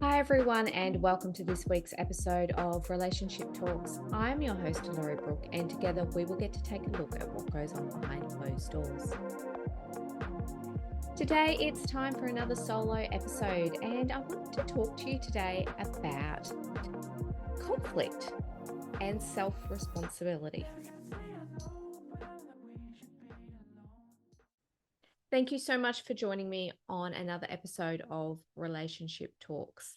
Hi, everyone, and welcome to this week's episode of Relationship Talks. I'm your host, Laurie Brooke, and together we will get to take a look at what goes on behind closed doors. Today, it's time for another solo episode, and I want to talk to you today about conflict and self-responsibility. Thank you so much for joining me on another episode of Relationship Talks.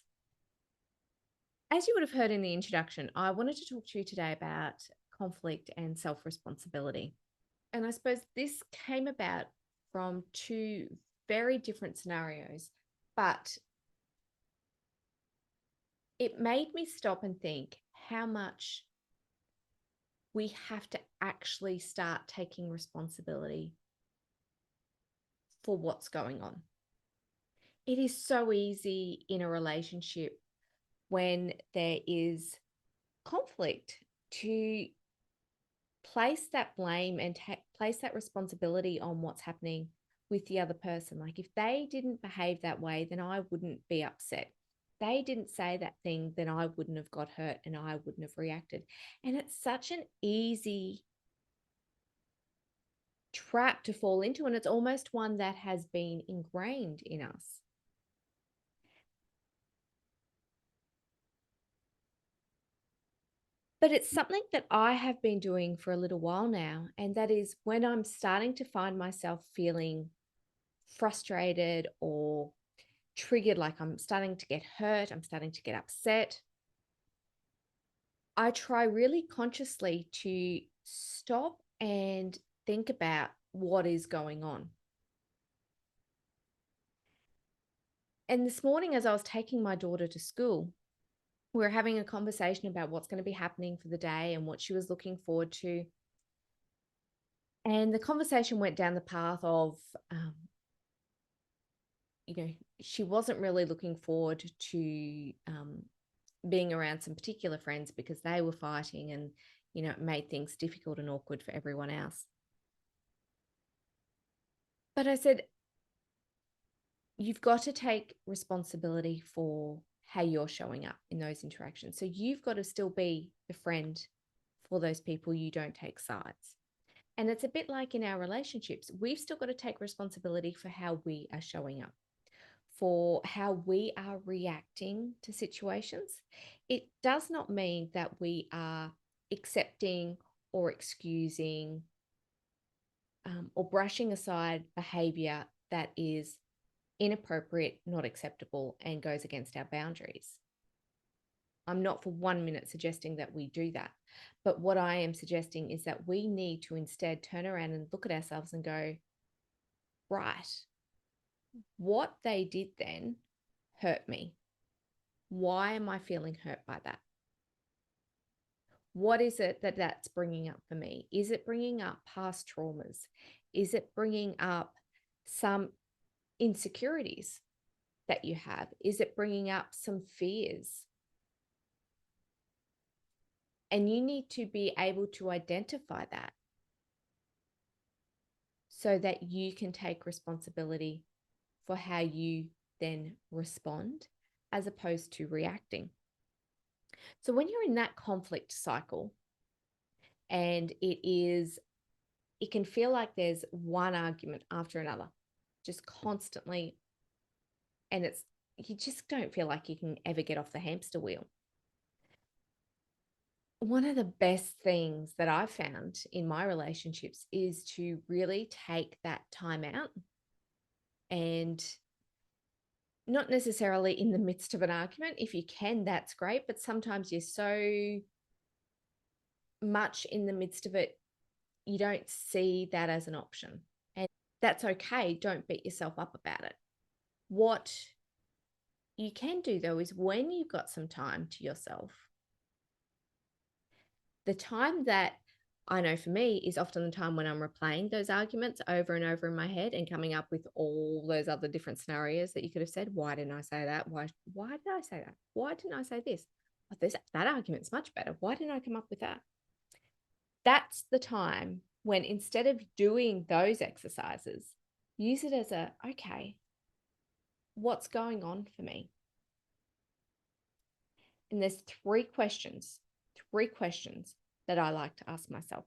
As you would have heard in the introduction, I wanted to talk to you today about conflict and self-responsibility. And I suppose this came about from two very different scenarios, but it made me stop and think how much we have to actually start taking responsibility for what's going on. It is so easy in a relationship when there is conflict to place that blame and place that responsibility on what's happening with the other person. Like if they didn't behave that way, then I wouldn't be upset. They didn't say that thing, then I wouldn't have got hurt and I wouldn't have reacted. And it's such an easy trap to fall into. And it's almost one that has been ingrained in us. But it's something that I have been doing for a little while now. And that is when I'm starting to find myself feeling frustrated or triggered, like I'm starting to get hurt, I'm starting to get upset, I try really consciously to stop and think about what is going on. And this morning, as I was taking my daughter to school, we were having a conversation about what's going to be happening for the day and what she was looking forward to. And the conversation went down the path of, she wasn't really looking forward to being around some particular friends because they were fighting and, it made things difficult and awkward for everyone else. But I said, you've got to take responsibility for how you're showing up in those interactions. So you've got to still be the friend for those people. You don't take sides. And it's a bit like in our relationships, we've still got to take responsibility for how we are showing up, for how we are reacting to situations. It does not mean that we are accepting or excusing or brushing aside behavior that is inappropriate, not acceptable, and goes against our boundaries. I'm not for 1 minute suggesting that we do that. But what I am suggesting is that we need to instead turn around and look at ourselves and go, right, what they did then hurt me. Why am I feeling hurt by that? What is it that that's bringing up for me? Is it bringing up past traumas? Is it bringing up some insecurities that you have? Is it bringing up some fears? And you need to be able to identify that so that you can take responsibility for how you then respond as opposed to reacting. So when you're in that conflict cycle and it can feel like there's one argument after another, just constantly, and you just don't feel like you can ever get off the hamster wheel. One of the best things that I've found in my relationships is to really take that time out, and not necessarily in the midst of an argument. If you can, that's great. But sometimes you're so much in the midst of it, you don't see that as an option. And that's okay. Don't beat yourself up about it. What you can do, though, is when you've got some time to yourself, the time that I know for me is often the time when I'm replaying those arguments over and over in my head and coming up with all those other different scenarios that you could have said. Why didn't I say that? Why did I say that? Why didn't I say this? Oh, that argument's much better. Why didn't I come up with that? That's the time when instead of doing those exercises, Use it as okay, what's going on for me? And there's three questions that I like to ask myself.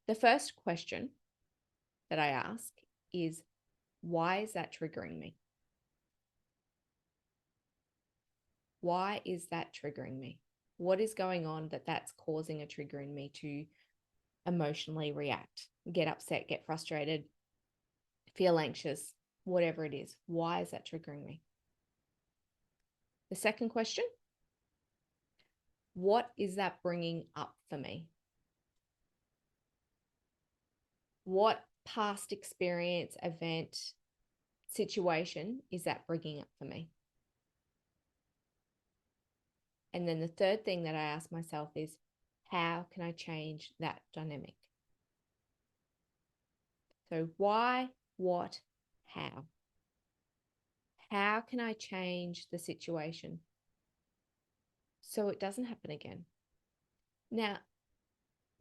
The first question that I ask is, why is that triggering me? Why is that triggering me? What is going on that's causing a trigger in me to emotionally react, get upset, get frustrated, feel anxious, whatever it is? Why is that triggering me? The second question, what is that bringing up for me? What past experience, event, situation is that bringing up for me? And then the third thing that I ask myself is, how can I change that dynamic? So why, what, how? How can I change the situation so it doesn't happen again? Now,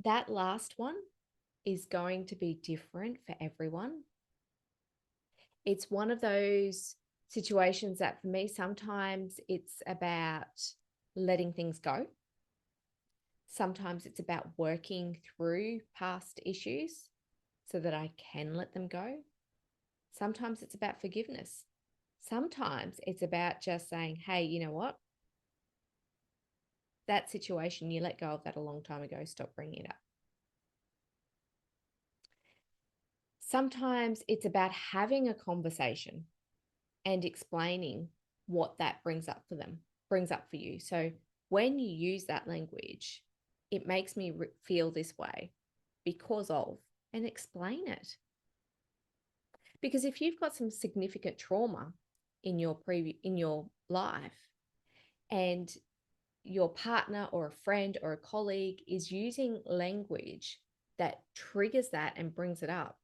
that last one is going to be different for everyone. It's one of those situations that for me, sometimes it's about letting things go. Sometimes it's about working through past issues so that I can let them go. Sometimes it's about forgiveness. Sometimes it's about just saying, hey, you know what? That situation, you let go of that a long time ago. Stop bringing it up. Sometimes it's about having a conversation and explaining what that brings up for you. So when you use that language, it makes me feel this way because of, and explain it. Because if you've got some significant trauma in your life, and your partner or a friend or a colleague is using language that triggers that and brings it up,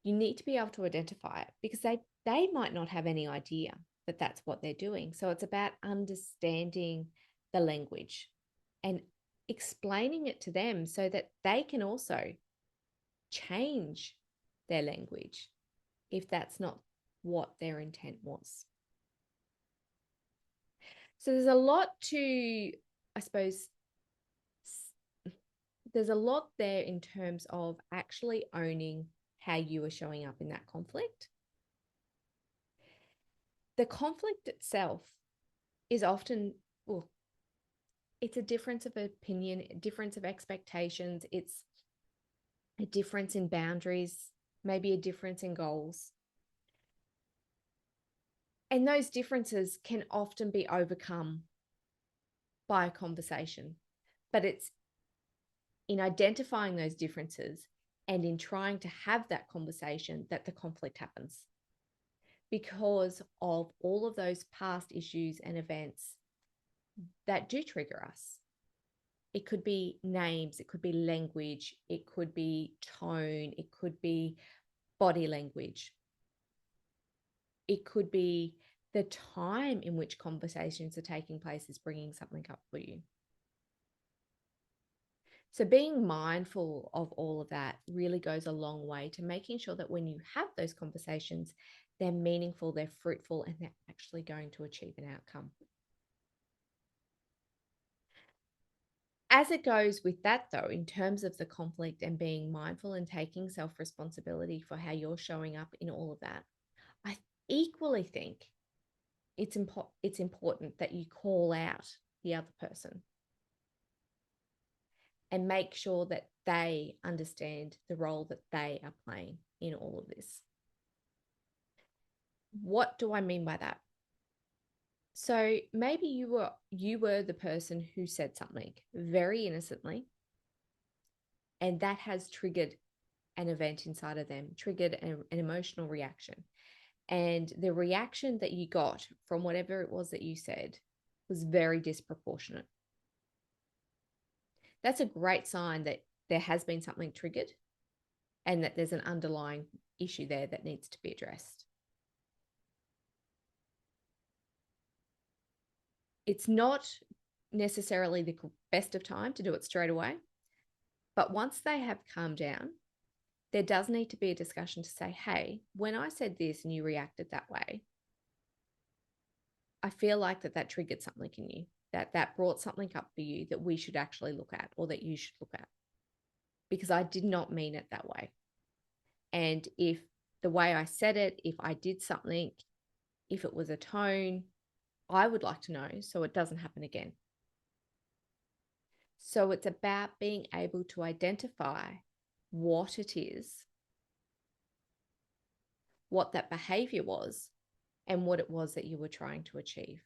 you need to be able to identify it, because they might not have any idea that that's what they're doing. So it's about understanding the language and explaining it to them so that they can also change their language if that's not what their intent was. So there's a lot to, I suppose, there's a lot there in terms of actually owning how you are showing up in that conflict. The conflict itself is often, well, it's a difference of opinion, a difference of expectations. It's a difference in boundaries, maybe a difference in goals. And those differences can often be overcome by a conversation. But it's in identifying those differences and in trying to have that conversation that the conflict happens, because of all of those past issues and events that do trigger us. It could be names, it could be language, it could be tone, it could be body language. It could be the time in which conversations are taking place is bringing something up for you. So being mindful of all of that really goes a long way to making sure that when you have those conversations, they're meaningful, they're fruitful, and they're actually going to achieve an outcome. As it goes with that, though, in terms of the conflict and being mindful and taking self-responsibility for how you're showing up in all of that, I equally think it's important that you call out the other person and make sure that they understand the role that they are playing in all of this. What do I mean by that? So maybe you were the person who said something very innocently, and that has triggered an event inside of them, triggered an emotional reaction. And the reaction that you got from whatever it was that you said was very disproportionate. That's a great sign that there has been something triggered and that there's an underlying issue there that needs to be addressed. It's not necessarily the best of time to do it straight away, but once they have calmed down there does need to be a discussion to say, hey, when I said this and you reacted that way, I feel like that triggered something in you, that brought something up for you that we should actually look at, or that you should look at, because I did not mean it that way. And if the way I said it, if I did something, if it was a tone, I would like to know so it doesn't happen again. So it's about being able to identify what it is, what that behavior was, and what it was that you were trying to achieve.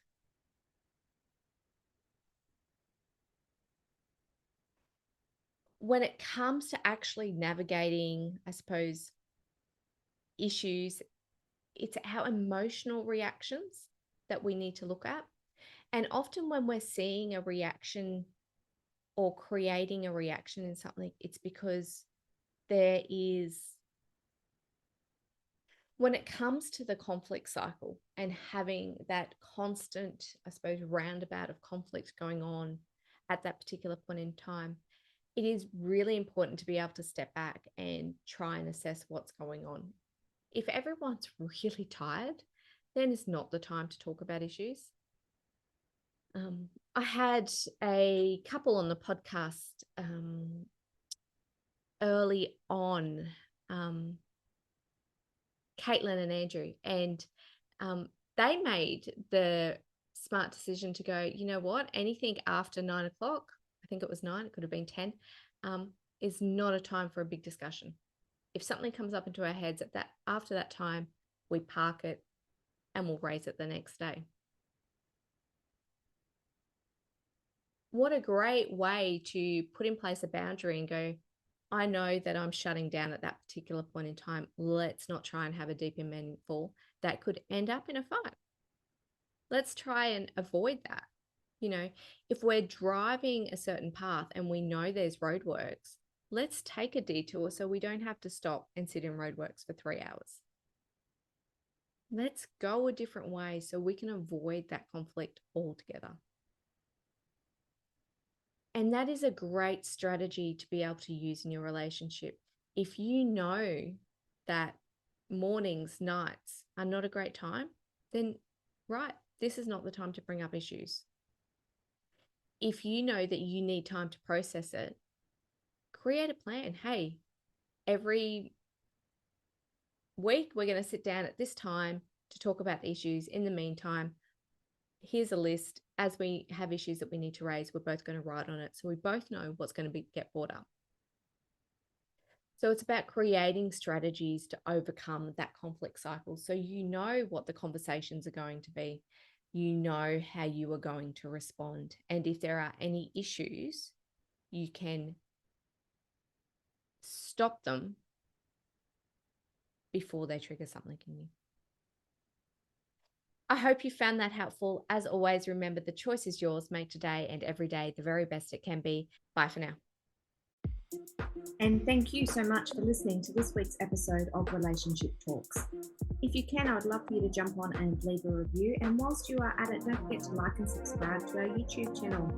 When it comes to actually navigating, I suppose, issues, it's our emotional reactions that we need to look at. And often when we're seeing a reaction or creating a reaction in something, it's because there is, when it comes to the conflict cycle and having that constant, I suppose, roundabout of conflict going on at that particular point in time, it is really important to be able to step back and try and assess what's going on. If everyone's really tired, then it's not the time to talk about issues. I had a couple on the podcast early on, Caitlin and Andrew, and they made the smart decision to go, you know what, anything after 9 o'clock, I think it was 9, it could have been 10, is not a time for a big discussion. If something comes up into our heads after that time, we park it and we'll raise it the next day. What a great way to put in place a boundary and go, I know that I'm shutting down at that particular point in time. Let's not try and have a deep and meaningful that could end up in a fight. Let's try and avoid that. You know, if we're driving a certain path and we know there's roadworks, let's take a detour so we don't have to stop and sit in roadworks for 3 hours. Let's go a different way so we can avoid that conflict altogether. And that is a great strategy to be able to use in your relationship. If you know that mornings, nights are not a great time, then right, this is not the time to bring up issues. If you know that you need time to process it, create a plan. Hey, every week we're going to sit down at this time to talk about the issues. In the meantime, here's a list. As we have issues that we need to raise, we're both going to write on it so we both know what's going to get brought up. So it's about creating strategies to overcome that conflict cycle. So you know what the conversations are going to be. You know how you are going to respond. And if there are any issues, you can stop them before they trigger something in you. I hope you found that helpful. As always, remember the choice is yours. Make today and every day the very best it can be. Bye for now. And thank you so much for listening to this week's episode of Relationship Talks. If you can, I would love for you to jump on and leave a review. And whilst you are at it, don't forget to like and subscribe to our YouTube channel.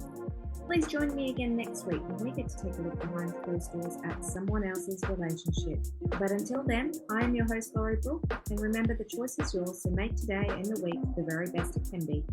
Please join me again next week when we get to take a look behind closed doors at someone else's relationship. But until then, I am your host, Laurie Brooke, and remember the choice is yours, so make today and the week the very best it can be.